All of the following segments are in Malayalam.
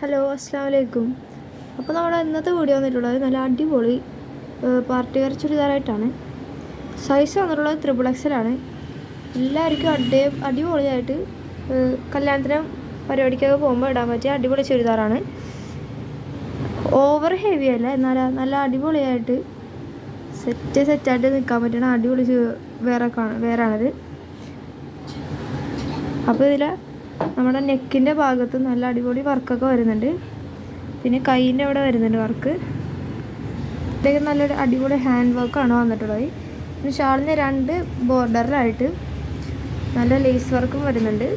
ഹലോ അസ്സാം വലൈക്കും. അപ്പോൾ നമ്മുടെ ഇന്നത്തെ വീഡിയോ വന്നിട്ടുള്ളത് നല്ല അടിപൊളി പാർട്ടി വെയർ ചുരിദാറായിട്ടാണ്. സൈസ് വന്നിട്ടുള്ളത് XXL ആണ്. എല്ലാവർക്കും അടിപൊളിയായിട്ട് കല്യാണത്തിനും പരിപാടിക്കൊക്കെ പോകുമ്പോൾ ഇടാൻ പറ്റിയ അടിപൊളി ചുരിദാറാണ്. ഓവർ ഹെവി അല്ല, എന്നാൽ നല്ല അടിപൊളിയായിട്ട് സെറ്റായിട്ട് നിൽക്കാൻ പറ്റുന്ന അടിപൊളി വേറാണിത്. അപ്പോൾ ഇതിൽ നമ്മുടെ നെക്കിൻ്റെ ഭാഗത്ത് നല്ല അടിപൊളി വർക്കൊക്കെ വരുന്നുണ്ട്. പിന്നെ കൈയിൻ്റെ അവിടെ വരുന്നുണ്ട് വർക്ക്. ഇതൊക്കെ നല്ലൊരു അടിപൊളി ഹാൻഡ് വർക്കാണ് വന്നിട്ടുള്ളത്. പിന്നെ ഷാളിന് 2 ബോർഡറിലായിട്ട് നല്ല ലേസ് വർക്കും വരുന്നുണ്ട്.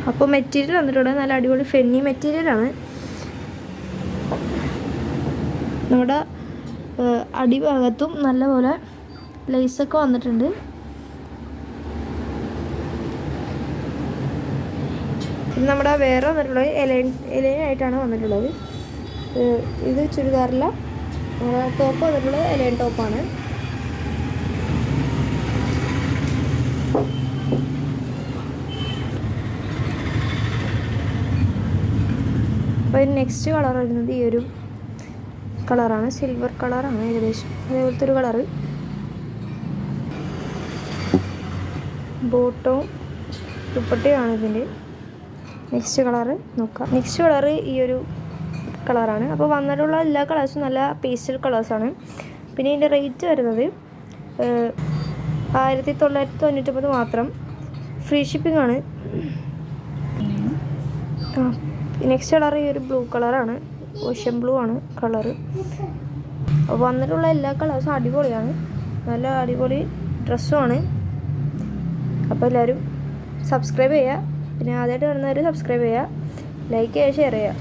അപ്പോൾ മെറ്റീരിയൽ വന്നിട്ടുള്ളത് നല്ല അടിപൊളി ഫെന്നി മെറ്റീരിയലാണ്. നമ്മുടെ അടിഭാഗത്തും നല്ലപോലെ ലേസൊക്കെ വന്നിട്ടുണ്ട്. പിന്നെ നമ്മുടെ വേറെ വന്നിട്ടുള്ളത് എലൈനായിട്ടാണ് വന്നിട്ടുള്ളത്. ഇത് ചുരിദാറില്ല, നമ്മുടെ ടോപ്പ് വന്നിട്ടുള്ളത് എലൈൻ ടോപ്പാണ്. അപ്പോൾ നെക്സ്റ്റ് കളർ വരുന്നത് ഈ ഒരു കളറാണ്, സിൽവർ കളറാണ് ഏകദേശം അതേപോലത്തെ ഒരു കളറ്. ബോട്ടവും ദുപ്പട്ടയാണ് ഇതിൻ്റെ. നെക്സ്റ്റ് കളറ് നോക്കാം. നെക്സ്റ്റ് കളറ് ഈ ഒരു കളറാണ്. അപ്പോൾ വന്നിട്ടുള്ള എല്ലാ കളേഴ്സും നല്ല പേസ്റ്റൽ കളേഴ്സാണ്. പിന്നെ ഇതിൻ്റെ റേറ്റ് വരുന്നത് 1999 മാത്രം. ഫ്രീ ഷിപ്പിംഗ് ആണ്. നെക്സ്റ്റ് കളർ ഈ ഒരു ബ്ലൂ കളറാണ്, ഓഷ്യൻ ബ്ലൂ ആണ് കളറ്. അപ്പോൾ വന്നിട്ടുള്ള എല്ലാ കളേഴ്സും അടിപൊളിയാണ്, നല്ല അടിപൊളി ഡ്രസ്സുമാണ്. അപ്പോൾ എല്ലാവരും സബ്സ്ക്രൈബ് ചെയ്യുക. പിന്നെ ആദ്യമായിട്ട് കാണുന്നവർ സബ്സ്ക്രൈബ് ചെയ്യുക, ലൈക്ക് ചെയ്യുക, ഷെയർ ചെയ്യുക.